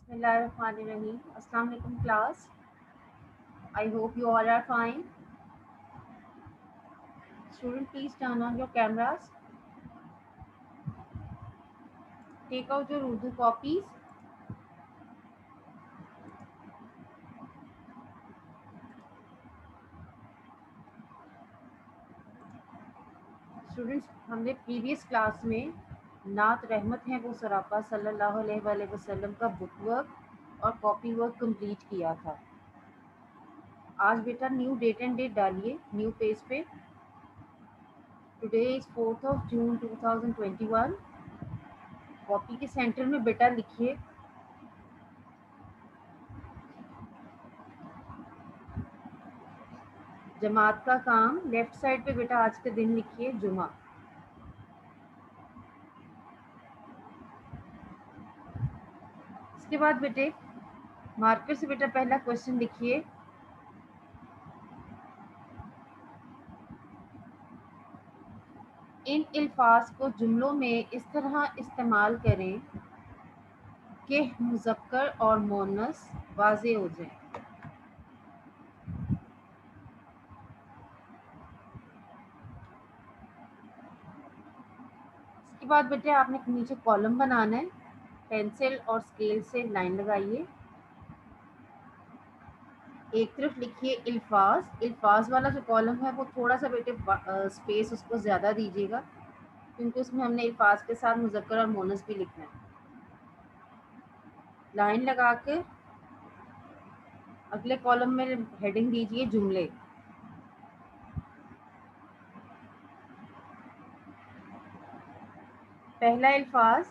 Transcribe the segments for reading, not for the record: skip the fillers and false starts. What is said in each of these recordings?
Bismillahirrahmanirrahim. Assalamu alaikum class. I hope you all are fine. Student, please turn on your cameras. Take out your Urdu copies. Students, हमने previous class में नात रहमत है वो सरापा सल्लल्लाहु अलैहि वसल्लम का बुक वर्क और कॉपी वर्क कंप्लीट किया था। आज बेटा न्यू डेट एंड डेट डालिए न्यू पेज पे। Today is 4th of June 2021। Copy के सेंटर में बेटा लिखिए जमात का काम, लेफ्ट साइड पे बेटा आज के दिन लिखिए जुमा। इसके बाद बेटे मार्कर से बेटा पहला क्वेश्चन लिखिए। इन अल्फाज को जुमलों में इस तरह इस्तेमाल करें कि मुज़क्कर और मोनस वाज़े हो जाए। इसके बाद बेटे आपने नीचे कॉलम बनाना है, पेंसिल और स्केल से लाइन लगाइए। एक तरफ लिखिए अल्फाज, अल्फाज वाला जो कॉलम है वो थोड़ा सा बेटे स्पेस उसको ज़्यादा दीजिएगा क्योंकि उसमें हमने अल्फाज के साथ मुज़क्कर और मोनस भी लिखना है। लाइन लगा कर अगले कॉलम में हेडिंग दीजिए जुमले। पहला अल्फाज,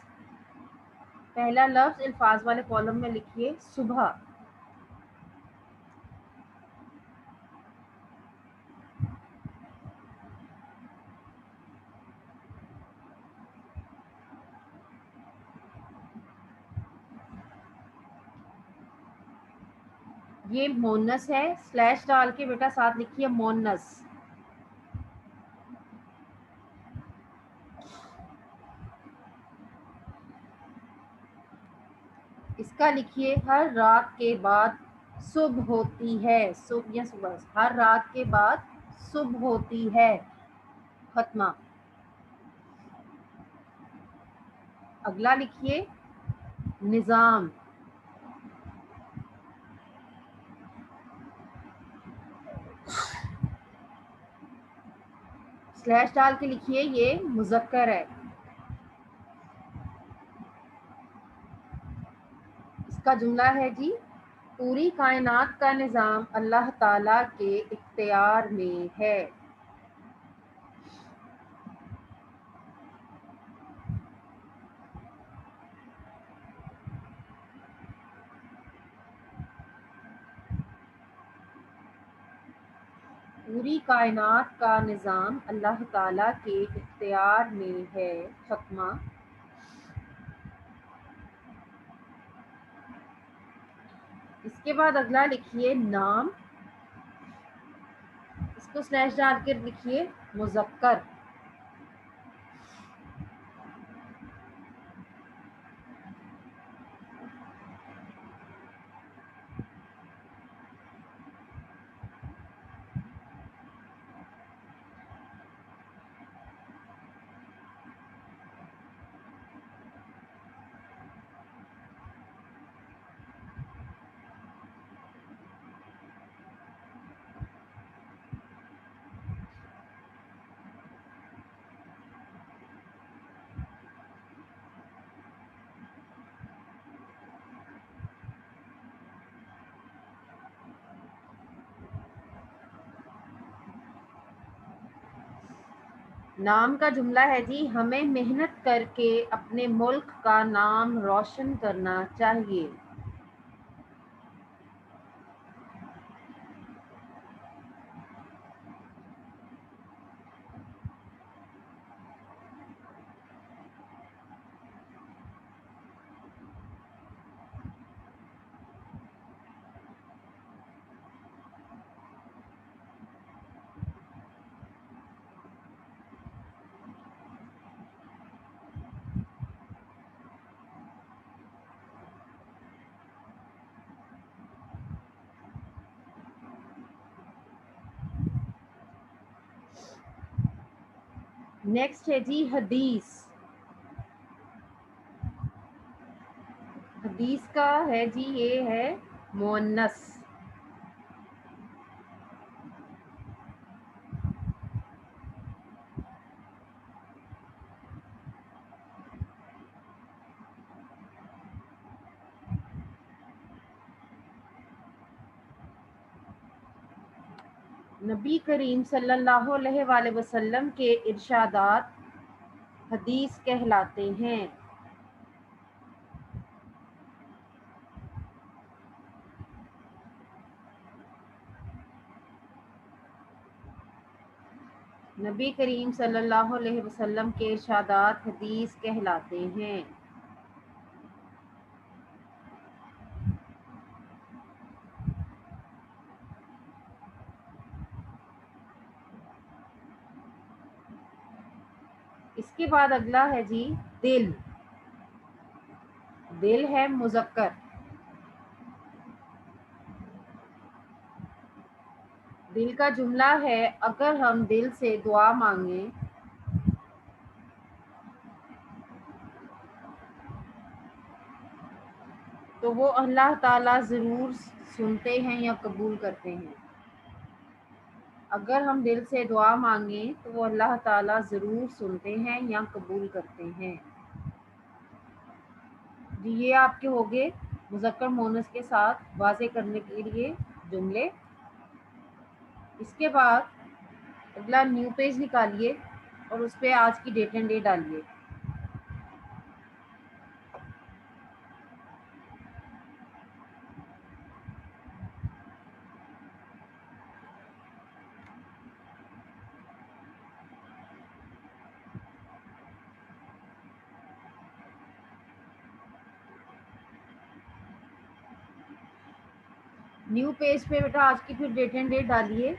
पहला लफ्ज़ अल्फाज वाले कॉलम में लिखिए सुबह। ये मोनस है, स्लैश डाल के बेटा साथ लिखिए मोनस। इसका लिखिए हर रात के बाद सुबह होती है, सुबह या सुबह, हर रात के बाद सुबह होती है, खत्मा। अगला लिखिए निज़ाम। स्लैश डाल के लिखिए ये मुज़क्कर है। इसका जुमला है जी, पूरी कायनात का निज़ाम अल्लाह ताला के इख्तियार में है। पूरी कायनात का निज़ाम अल्लाह ताला के इख्तियार में है, खत्मा। इसके बाद अगला लिखिए नाम, इसको स्लैश डाल कर लिखिए मुज़क्कर। नाम का जुमला है जी, हमें मेहनत करके अपने मुल्क का नाम रोशन करना चाहिए। नेक्स्ट है जी हदीस। हदीस का है जी, ये है मुअन्नस। नबी करीम सल्लल्लाहु अलैहि वसल्लम के इरशादात हदीस कहलाते हैं। नबी करीम सल्लल्लाहु अलैहि वसल्लम के इरशादात हदीस कहलाते हैं। इसके बाद अगला है जी दिल। दिल है मुज़क्कर। दिल का जुमला है, अगर हम दिल से दुआ मांगे तो वो अल्लाह ताला ज़रूर सुनते हैं या कबूल करते हैं। अगर हम दिल से दुआ मांगे तो वो अल्लाह ताला ज़रूर सुनते हैं या कबूल करते हैं। जी ये आपके हो गए मुज़क्कर मोनस के साथ वाज़े करने के लिए जुमले। इसके बाद अगला न्यू पेज निकालिए और उस पर आज की डेट एंड डे डालिए। न्यू पेज पे बेटा आज की फिर डेट एंड डेट डालिए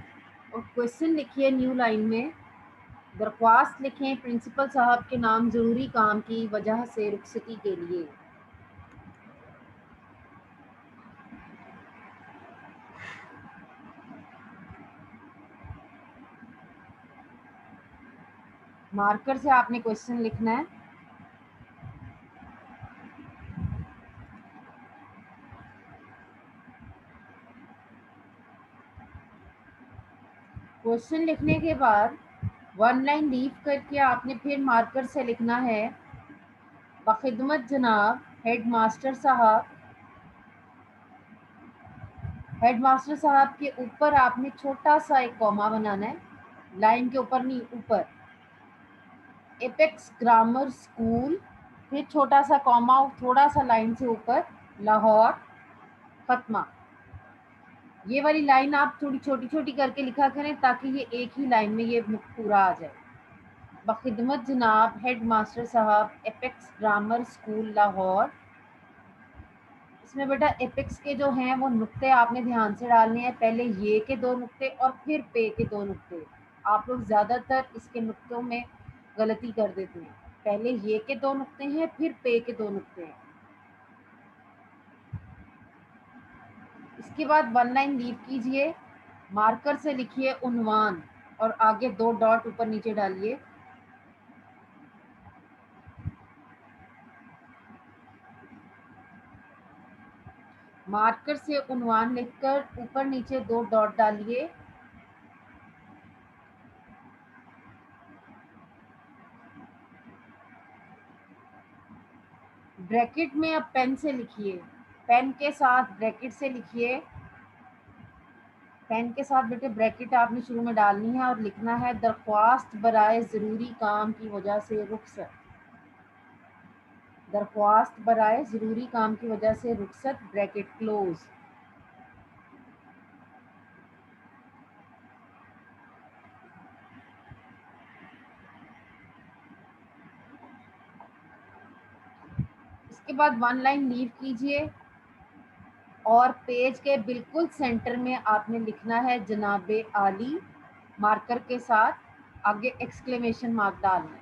और क्वेश्चन लिखिए न्यू लाइन में। दरख्वास्त लिखें प्रिंसिपल साहब के नाम ज़रूरी काम की वजह से रुखसती के लिए। मार्कर से आपने क्वेश्चन लिखना है। क्वेश्चन लिखने के बाद वन लाइन लीव करके आपने फिर मार्कर से लिखना है, बखिदमत जनाब हेड मास्टर साहब। हेड मास्टर साहब के ऊपर आपने छोटा सा एक कॉमा बनाना है, लाइन के ऊपर नहीं, ऊपर। एपेक्स ग्रामर स्कूल, फिर छोटा सा कॉमा थोड़ा सा लाइन से ऊपर, लाहौर, खत्मा। ये वाली लाइन आप थोड़ी छोटी छोटी करके लिखा करें ताकि ये एक ही लाइन में ये पूरा आ जाए। बखिदमत जनाब हेड मास्टर साहब, एपेक्स ग्रामर स्कूल लाहौर। इसमें बेटा एपेक्स के जो हैं वो नुक्ते आपने ध्यान से डालने हैं, पहले ये के दो नुक्ते और फिर पे के दो नुक्ते। आप लोग ज़्यादातर इसके नुक्तों में गलती कर देते हैं, पहले ये के दो नुक्ते हैं फिर पे के दो नुक्ते हैं। इसके बाद वन लाइन लीव कीजिए, मार्कर से लिखिए उन्वान और आगे दो डॉट ऊपर नीचे डालिए। मार्कर से उन्वान लिखकर ऊपर नीचे दो डॉट डालिए। ब्रैकेट में अब पेन से लिखिए, पेन के साथ ब्रैकेट से लिखिए। पेन के साथ बेटे ब्रैकेट आपने शुरू में डालनी है और लिखना है, दरख्वास्त बराए ज़रूरी काम की वजह से रुखसत। दरख्वास्त बराए ज़रूरी काम की वजह से रुखसत, ब्रैकेट क्लोज। इसके बाद वन लाइन लीव कीजिए और पेज के बिल्कुल सेंटर में आपने लिखना है जनाबे आली, मार्कर के साथ आगे एक्सक्लेमेशन मार्क डालना है।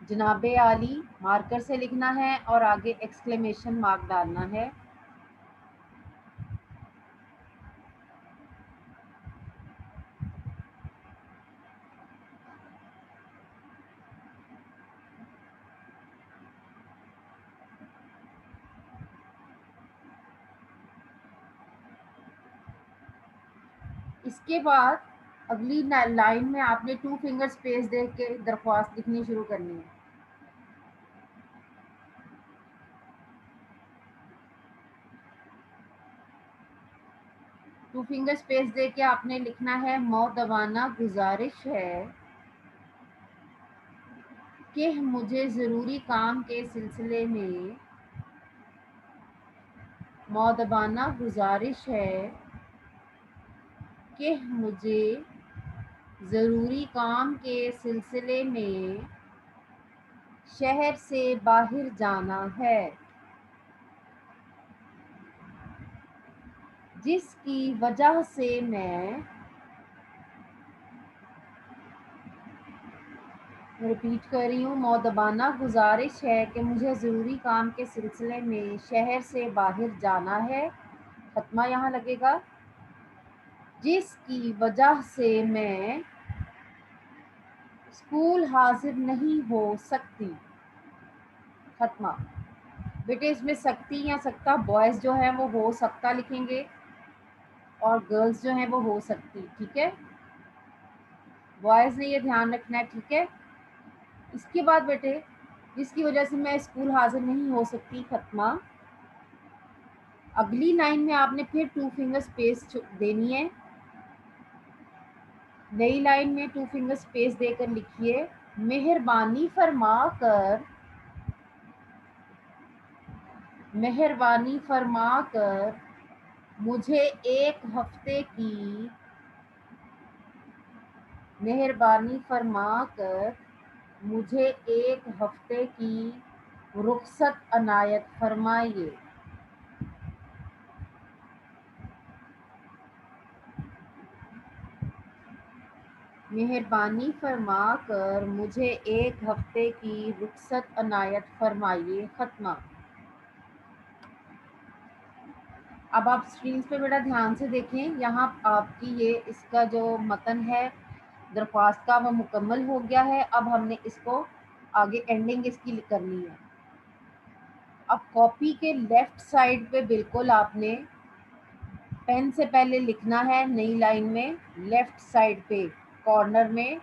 जनाबे आली मार्कर से लिखना है और आगे एक्सक्लेमेशन मार्क डालना है। इसके बाद अगली लाइन में आपने 2 फिंगर स्पेस दे के दरख्वास्त लिखनी शुरू करनी है। टू फिंगर स्पेस दे के आपने लिखना है, मौदबाना गुजारिश है कि मुझे ज़रूरी काम के सिलसिले में, मौदबाना गुजारिश है कि मुझे ज़रूरी काम के सिलसिले में शहर से बाहर जाना है, जिसकी वजह से मैं रिपीट कर रही हूँ, मौदबाना गुजारिश है कि मुझे ज़रूरी काम के सिलसिले में शहर से बाहर जाना है, खत्मा यहाँ लगेगा, जिसकी वजह से मैं स्कूल हाजिर नहीं हो सकती, खत्मा। बेटे इसमें सकती या सकता, बॉयज़ जो है वो हो सकता लिखेंगे और गर्ल्स जो हैं वो हो सकती, ठीक है। बॉयज़ ने ये ध्यान रखना है, ठीक है। इसके बाद बेटे, जिसकी वजह से मैं स्कूल हाजिर नहीं हो सकती, खत्मा। अगली लाइन में आपने फिर 2 फिंगर स्पेस देनी है। नई लाइन में 2 फिंगर स्पेस देकर लिखिए, मेहरबानी फरमा कर, मेहरबानी फरमा कर मुझे एक हफ्ते की, मेहरबानी फरमा कर मुझे एक हफ्ते की रुखसत अनायत फरमाइए। मेहरबानी फरमा कर मुझे एक हफ्ते की रुखसत अनायत फरमाइए, खत्मा। अब आप स्क्रीन पे बेटा ध्यान से देखें, यहाँ आपकी ये इसका जो मतन है दरख्वास्त का वो मुकम्मल हो गया है। अब हमने इसको आगे एंडिंग इसकी करनी है। अब कॉपी के लेफ्ट साइड पे बिल्कुल आपने पेन से पहले लिखना है, नई लाइन में लेफ्ट साइड पे कॉर्नर में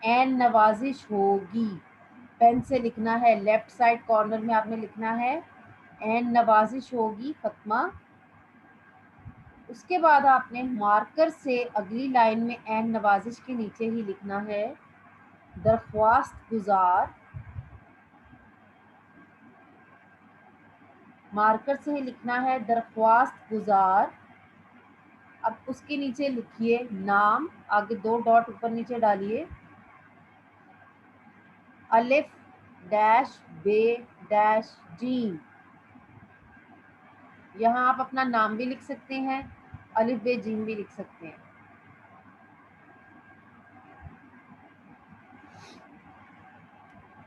एन नवाजिश होगी, पेन से लिखना है, लेफ्ट साइड कॉर्नर में आपने लिखना है एन नवाजिश होगी, खत्मा। उसके बाद आपने मार्कर से अगली लाइन में एन नवाजिश के नीचे ही लिखना है, दरख्वास्त गुजार, मार्कर से ही लिखना है दरख्वास्त गुजार। अब उसके नीचे लिखिए नाम, आगे 2 डॉट ऊपर नीचे डालिए, अलिफ डैश बे डैश जीम। यहाँ आप अपना नाम भी लिख सकते हैं, अलिफ बे जीम भी लिख सकते हैं।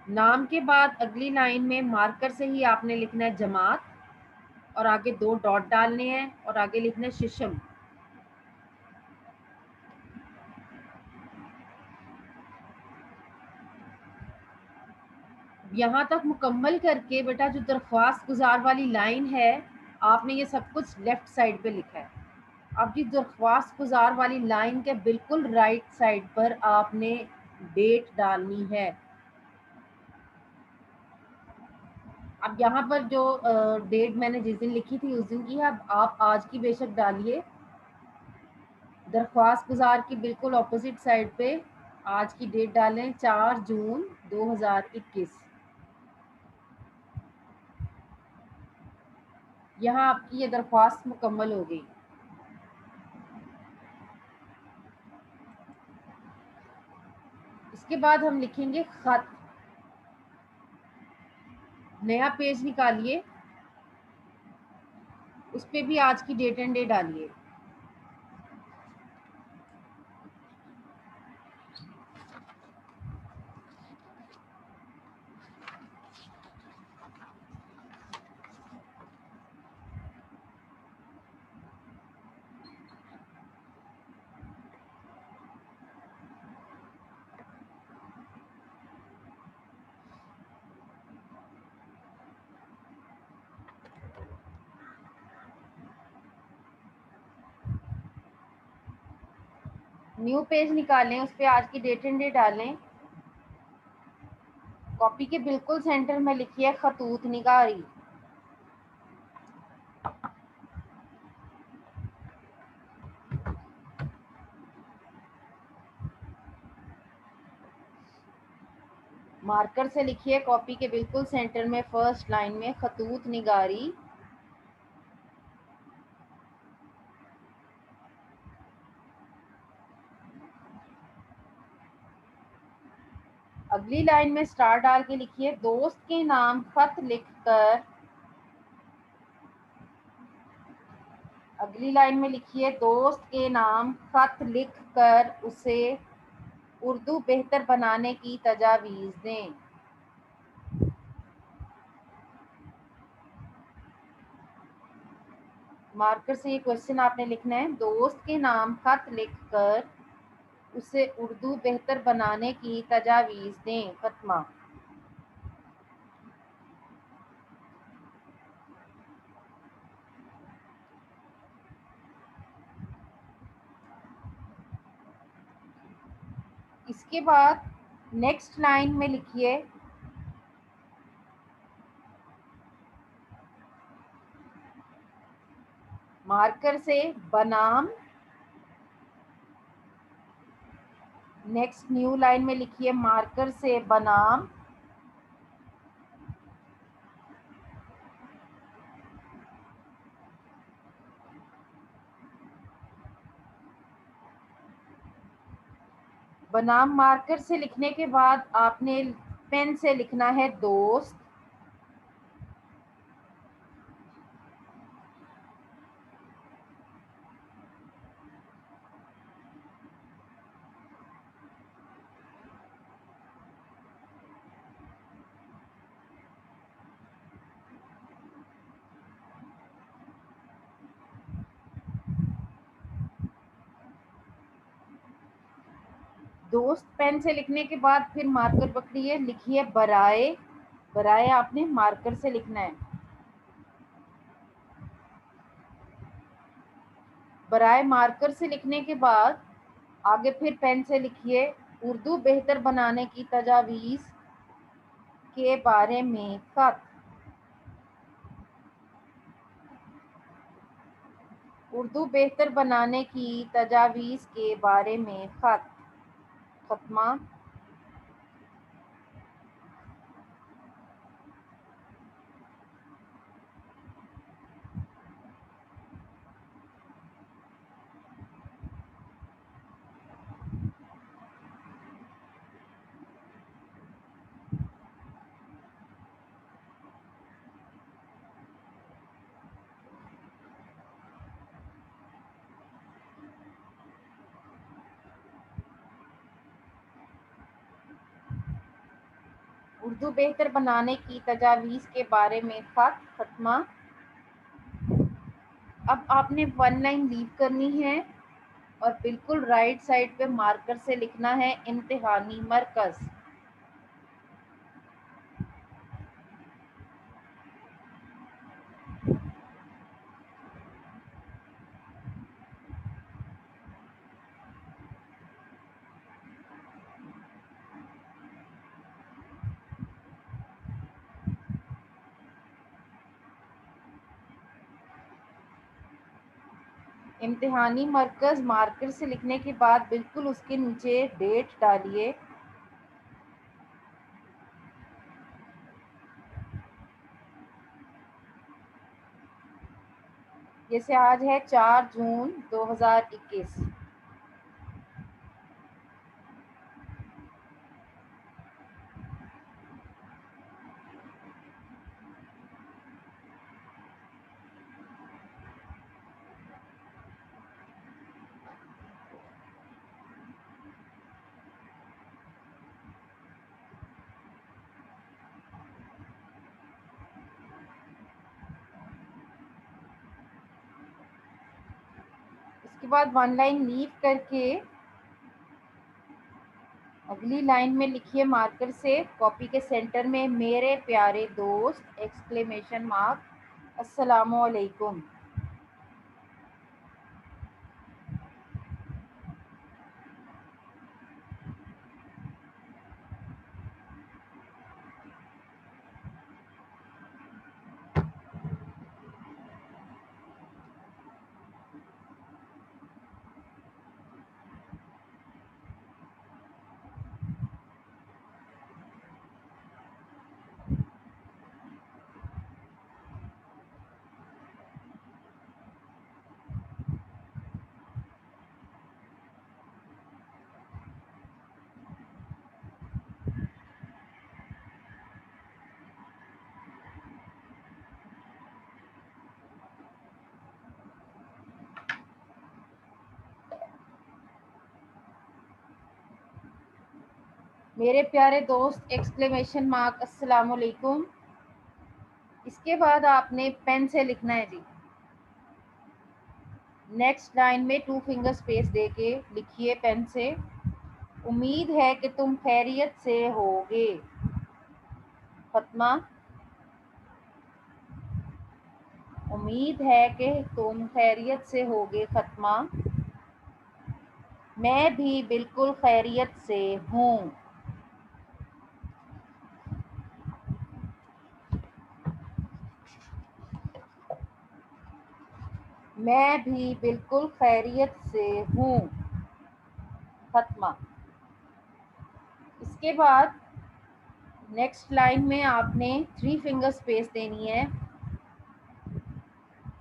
नाम के बाद अगली लाइन में मार्कर से ही आपने लिखना है जमात, और आगे 2 डॉट डालने हैं और आगे लिखना है शिशम। यहाँ तक मुकम्मल करके बेटा जो दरख्वास्त गुजार वाली लाइन है, आपने ये सब कुछ लेफ्ट साइड पे लिखा है। अब जी दरख्वास्त गुजार वाली लाइन के बिल्कुल राइट साइड पर आपने डेट डालनी है। अब यहाँ पर जो डेट मैंने जिस दिन लिखी थी उस दिन की है, अब आप आज की बेशक डालिए। दरख्वास्त गुजार की बिल्कुल ऑपोजिट साइड पे आज की डेट डालें, 4 जून 2021। यहाँ आपकी ये दरख्वास्त मुकम्मल हो गई। इसके बाद हम लिखेंगे खत। नया पेज निकालिए, उस पे भी आज की डेट एंड डे डालिए। न्यू पेज निकालें, उस पर आज की डेट एंड डे डालें। कॉपी के बिल्कुल सेंटर में लिखिए खतूत निगारी। मार्कर से लिखिए कॉपी के बिल्कुल सेंटर में फर्स्ट लाइन में खतूत निगारी। अगली लाइन में स्टार डाल के लिखिए दोस्त के नाम खत लिखकर। अगली लाइन में लिखिए दोस्त के नाम खत लिखकर उसे उर्दू बेहतर बनाने की तजावीज़ दें। मार्कर से ये क्वेश्चन आपने लिखना है, दोस्त के नाम खत लिखकर उसे उर्दू बेहतर बनाने की तजावीज़ दें। फतमा। इसके बाद नेक्स्ट लाइन में लिखिए मार्कर से बनाम। नेक्स्ट न्यू लाइन में लिखिए मार्कर से बनाम। बनाम मार्कर से लिखने के बाद आपने पेन से लिखना है दोस्त। दोस्त पेन से लिखने के बाद फिर मार्कर पकड़िए, लिखिए बराए। बराए आपने मार्कर से लिखना है। बराए मार्कर से लिखने के बाद आगे फिर पेन से लिखिए उर्दू बेहतर बनाने की तजावीज़ के बारे में खत। उर्दू बेहतर बनाने की तजावीज़ के बारे में खत। खत्मा। उर्दू बेहतर बनाने की तजावीज़ के बारे में खत। खत्मा। अब आपने वन लाइन लीव करनी है और बिल्कुल राइट साइड पे मार्कर से लिखना है इम्तिहानी मरकज़। इम्तिहानी मरकज़ मार्कर से लिखने के बाद बिल्कुल उसके नीचे डेट डालिए। जैसे आज है 4 जून 2021। इसके बाद वन लाइन लीव करके अगली लाइन में लिखिए मार्कर से कॉपी के सेंटर में मेरे प्यारे दोस्त एक्सक्लेमेशन मार्क अस्सलामुअलैकुम। मेरे प्यारे दोस्त एक्सक्लेमेशन मार्क अस्सलाम वालेकुम। इसके बाद आपने पेन से लिखना है जी। नेक्स्ट लाइन में 2 फिंगर स्पेस देके लिखिए पेन से, उम्मीद है कि तुम खैरियत से होगे। फतमा, उम्मीद है कि तुम खैरियत से होगे। फतमा, मैं भी बिल्कुल खैरियत से हूँ। मैं भी बिल्कुल खैरियत से हूँ। फतमा। इसके बाद नेक्स्ट लाइन में आपने 3 फिंगर स्पेस देनी है।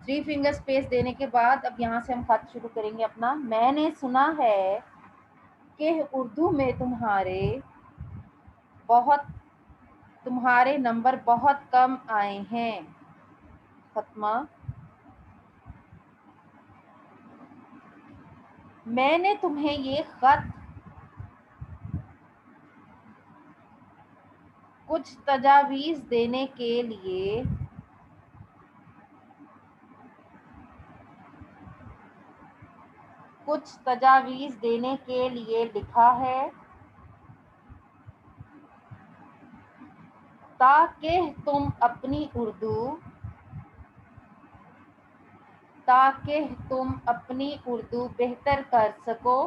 3 फिंगर स्पेस देने के बाद अब यहाँ से हम खत शुरू करेंगे अपना। मैंने सुना है कि उर्दू में तुम्हारे नंबर बहुत कम आए हैं। फतमा, मैंने तुम्हें ये खत कुछ तजावीज़ देने के लिए लिखा है ताकि तुम अपनी उर्दू बेहतर कर सको।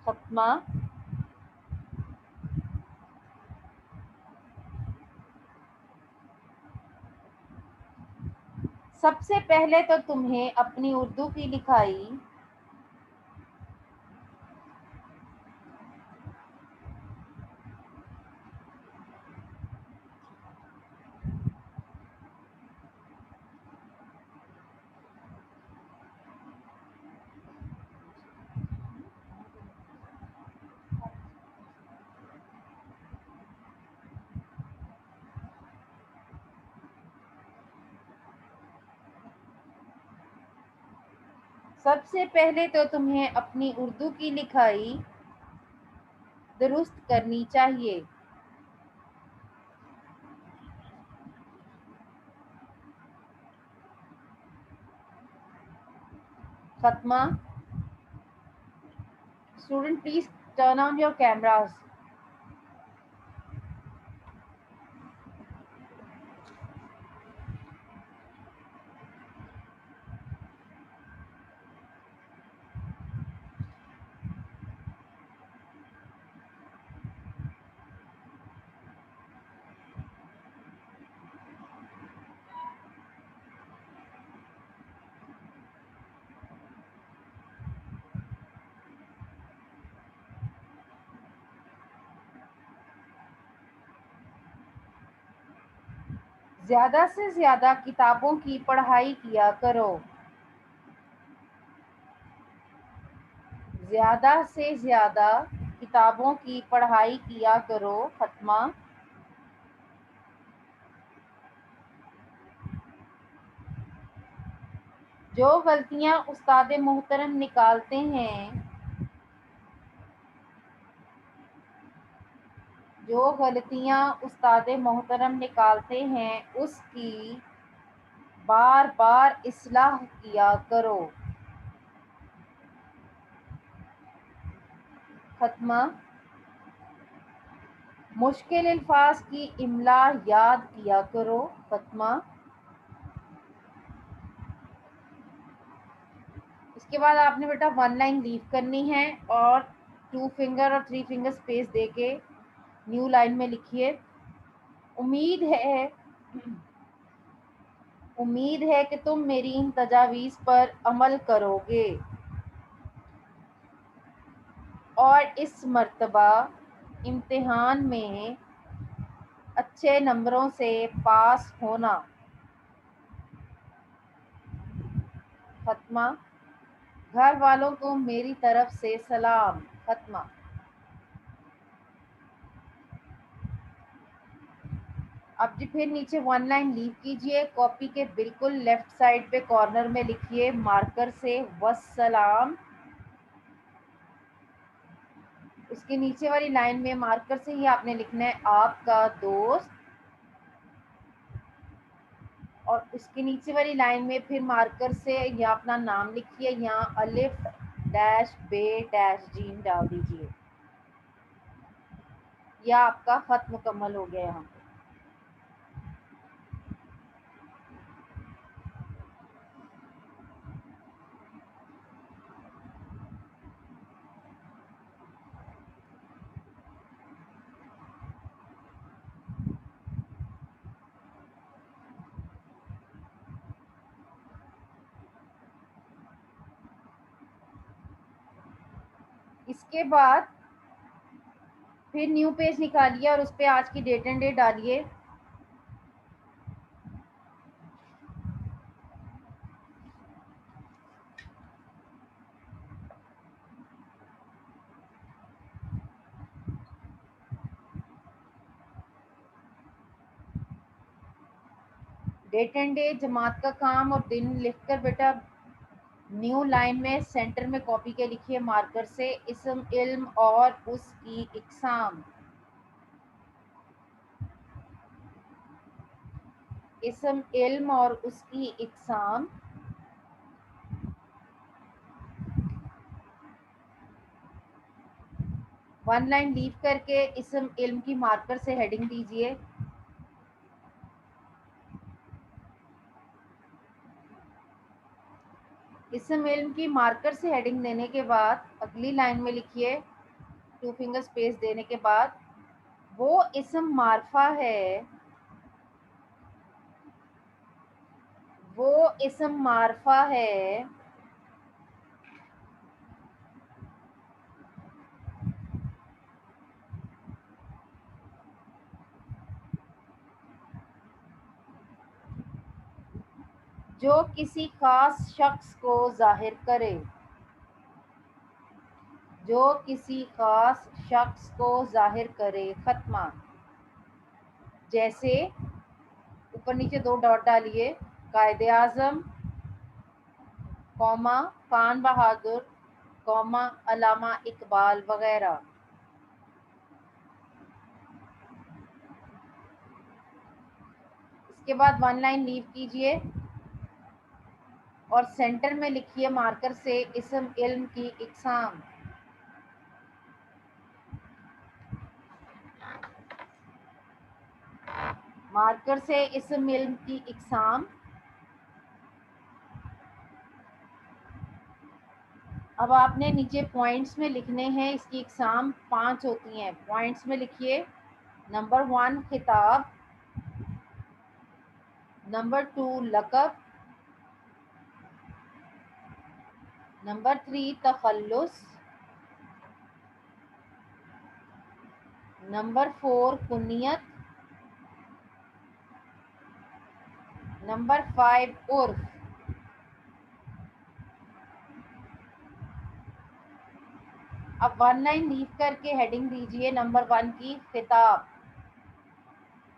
फतमा, सबसे पहले तो तुम्हें अपनी उर्दू की लिखाई सबसे पहले तो तुम्हें अपनी उर्दू की लिखाई दुरुस्त करनी चाहिए। Fatma, student please turn on your cameras. ज़्यादा से ज़्यादा किताबों की पढ़ाई किया करो। ज़्यादा से ज़्यादा किताबों की पढ़ाई किया करो। फतमा, जो गलतियाँ उस्ताद मोहतरम निकालते हैं उसकी बार बार इस्लाह किया करो। खत्मा, मुश्किल अल्फाज की इमला याद किया करो। खत्मा, इसके बाद आपने बेटा 1 लाइन लीव करनी है और 2 फिंगर और 3 फिंगर स्पेस देके न्यू लाइन में लिखिए, उम्मीद है कि तुम मेरी इन तजावीज़ पर अमल करोगे और इस मर्तबा इम्तिहान में अच्छे नंबरों से पास होना। फतमा, घर वालों को मेरी तरफ से सलाम। फतमा, अब जी फिर नीचे 1 लाइन लीव कीजिए। कॉपी के बिल्कुल लेफ्ट साइड पे कॉर्नर में लिखिए मार्कर से वस्सलाम। उसके नीचे वाली लाइन में मार्कर से ही आपने लिखना है आपका दोस्त, और उसके नीचे वाली लाइन में फिर मार्कर से या अपना नाम लिखिए, यहाँ अलिफ डैश बे डैश जीन डाल दीजिए। या आपका खत मुकम्मल हो गया यहाँ पे। इसके बाद फिर न्यू पेज निकालिए और उस पर आज की डेट एंड डेट डालिए। डेट एंड डेट, जमात का काम और दिन लिखकर बेटा न्यू लाइन में सेंटर में कॉपी के लिखिए मार्कर से इस्म इल्म और उसकी इकसाम। इस्म इल्म और उसकी इकसाम। वन लाइन लीव करके इस्म इल्म की मार्कर से हेडिंग दीजिए। इस्म इल्म की मार्कर से हेडिंग देने के बाद अगली लाइन में लिखिए, टू फिंगर स्पेस देने के बाद, वो इस्म मारफा है, वो इस्म मारफा है जो किसी खास शख्स को जाहिर करे, जो किसी खास शख्स को जाहिर करे खत्मा। जैसे ऊपर नीचे दो डॉट डालिए, कायदे आज़म कौमा खान बहादुर कौमा अलामा इकबाल वगैरह। इसके बाद वन लाइन लीव कीजिए और सेंटर में लिखिए मार्कर से इस्म इल्म की इकसाम। मार्कर से इस्म इल्म की इकसाम। अब आपने नीचे पॉइंट्स में लिखने हैं, इसकी इकसाम 5 होती हैं। पॉइंट्स में लिखिए, नंबर 1 खिताब, नंबर 2 लक़ब, नंबर 3 तखल्लुस, नंबर 4 कुनियत, नंबर 5 उर्फ। अब वन लाइन लीव करके हेडिंग दीजिए नंबर 1 की खिताब।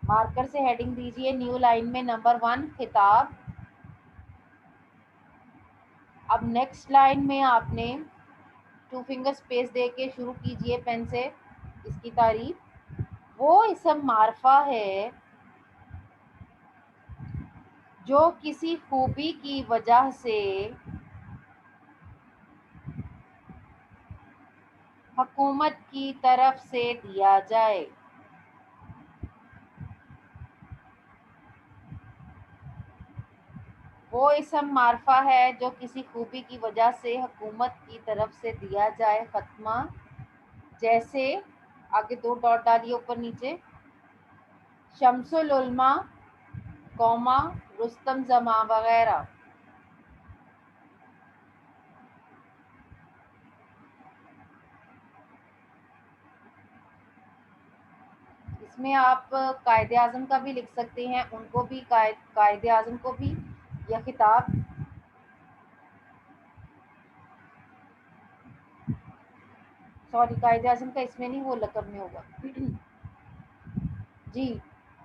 मार्कर से हेडिंग दीजिए न्यू लाइन में नंबर 1 खिताब। अब नेक्स्ट लाइन में आपने टू फिंगर स्पेस दे के शुरू कीजिए पेन से इसकी तारीफ। वो इस्म मारफा है जो किसी खूबी की वजह से हुकूमत की तरफ से दिया जाए। वो इस्म मारफा है जो किसी खूबी की वजह से हुकूमत की तरफ से दिया जाए खत्मा। जैसे आगे दो डॉट डालिए ऊपर नीचे, शम्सुल उलमा कौमा रुस्तम जमा वगैरह। इसमें आप कायदे आज़म का भी लिख सकते हैं, उनको भी कायदे आज़म को भी, या खिताब। सॉरी, कायदे आज़म का इसमें नहीं, वो लक़ब में होगा। जी,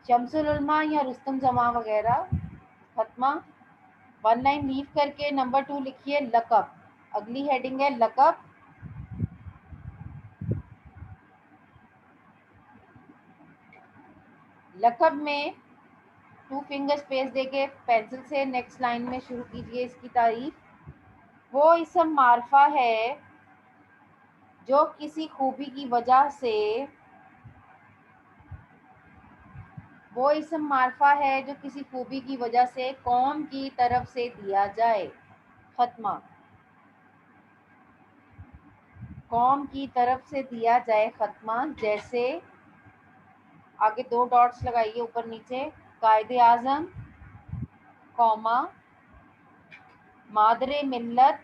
शम्सुल उलमा या रुस्तम जमा वगैरह खत्मा। वन लाइन लीव करके नंबर 2 लिखिए लक़ब। अगली हेडिंग है लक़ब। लकब में 2 फिंगर स्पेस देके पेंसिल से नेक्स्ट लाइन में शुरू कीजिए इसकी तारीफ। वो इसम मारफा है जो किसी खूबी की वजह से, वो इसम मारफा है जो किसी खूबी की वजह से कौम की तरफ से दिया जाए। खत्मा। कौम की तरफ से दिया जाए खत्मा, जैसे आगे 2 डॉट्स लगाइए ऊपर नीचे, कायदे आज़म, कौमा, मादरे मिल्लत,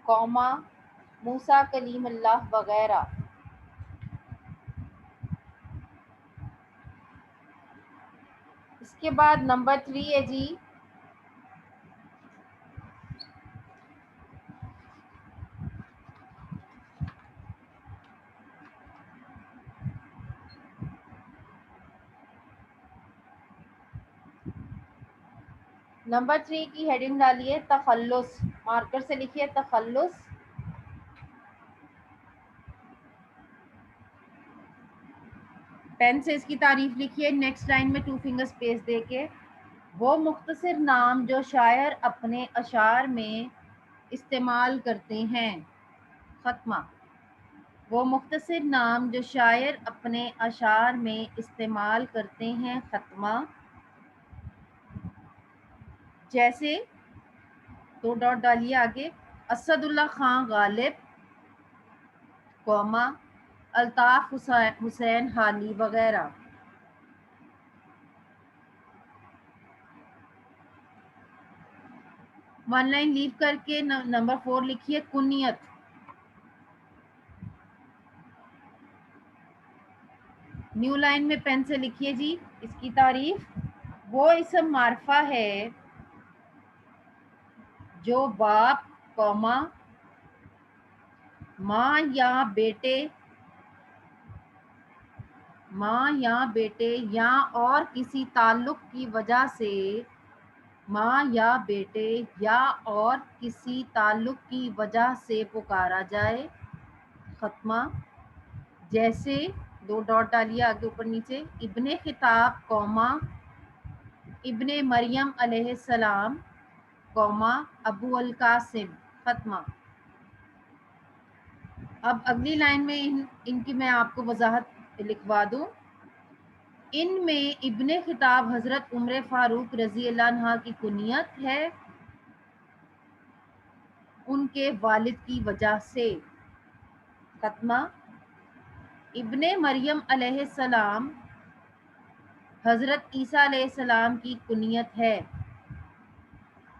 कौमा, मूसा कलीमुल्लाह वगैरह। इसके बाद नंबर 3 है जी, नंबर 3 की हेडिंग डालिए तखल्लुस। मार्कर से लिखिए तखल्लुस। पेन से इसकी तारीफ लिखिए नेक्स्ट लाइन में 2 फिंगर स्पेस देके। वो मुख्तसर नाम जो शायर अपने अशार में इस्तेमाल करते हैं। खत्मा। वो मुख्तसर नाम जो शायर अपने अशार में इस्तेमाल करते हैं। खत्मा। जैसे 2 डॉट डालिए आगे, असदुल्ला खां गालिब, कौमा, अल्ताफ हुसैन हाली वगैरह। वन लाइन लीव करके नंबर 4 लिखिए कुनियत। न्यू लाइन में पेन से लिखिए जी इसकी तारीफ। वो इसम मारफा है जो बाप, कौमा, माँ या बेटे या और किसी ताल्लुक की वजह से, माँ या बेटे या और किसी ताल्लुक की वजह से पुकारा जाए। खत्मा। जैसे 2 डॉट डालिए आगे ऊपर नीचे, इब्ने खिताब, कौमा, इब्ने मरियम अलैहिस्सलाम, कौमा, अबू अल कासिम। खत्मा। अब अगली लाइन में इनकी मैं आपको वजाहत लिखवा दूं। इनमें इब्ने खिताब हजरत उम्र फारूक रजी अल्लाह अन्हा की कुनियत है उनके वालिद की वजह से। खत्मा। इब्ने मरियम अलैहिस्सलाम हजरत ईसा अलैहिस्सलाम की कुनियत है।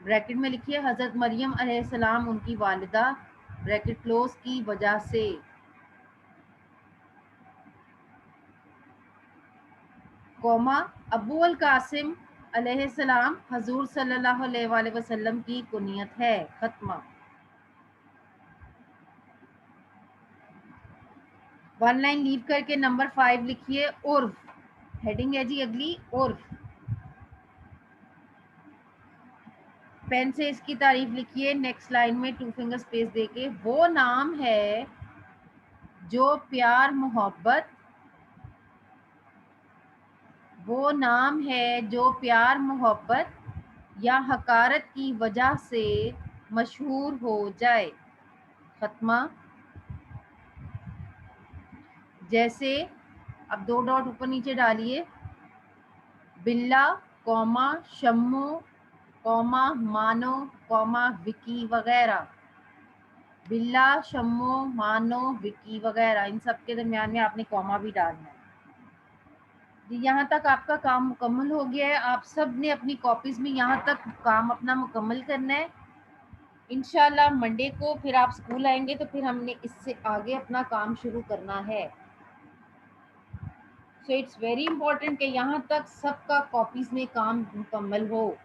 ब्रैकेट में लिखिए हजरत मरियम अलैहिस्सलाम उनकी वालिदा, ब्रैकेट क्लोज, की वजह से। कौमा, अबू अल कासिम अलैहिस्सलाम हजूर सल्लल्लाहु अलैहि वसल्लम की कुनियत है। खत्मा। वन लाइन लीव करके नंबर 5 लिखिए उर्फ। हेडिंग है जी अगली उर्फ। पेन से इसकी तारीफ लिखिए नेक्स्ट लाइन में 2 फिंगर स्पेस देके। वो नाम है जो प्यार मोहब्बत, वो नाम है जो प्यार मोहब्बत या हकारत की वजह से मशहूर हो जाए। खत्मा। जैसे अब 2 डॉट ऊपर नीचे डालिए, बिल्ला, कौमा, शम्मो, कौमा, मानो, कौमा, विकी वगैरह। बिल्ला, शम्मो, मानो, विकी वगैरह, इन सब के दरमियान में आपने कौमा भी डालना है। यहाँ तक आपका काम मुकम्मल हो गया है। आप सब ने अपनी कॉपीज में यहाँ तक काम अपना मुकम्मल करना है। इंशाल्लाह मंडे को फिर आप स्कूल आएंगे तो फिर हमने इससे आगे अपना काम शुरू करना है। सो इट्स वेरी इंपॉर्टेंट कि यहाँ तक सबका कॉपीज में काम मुकम्मल हो।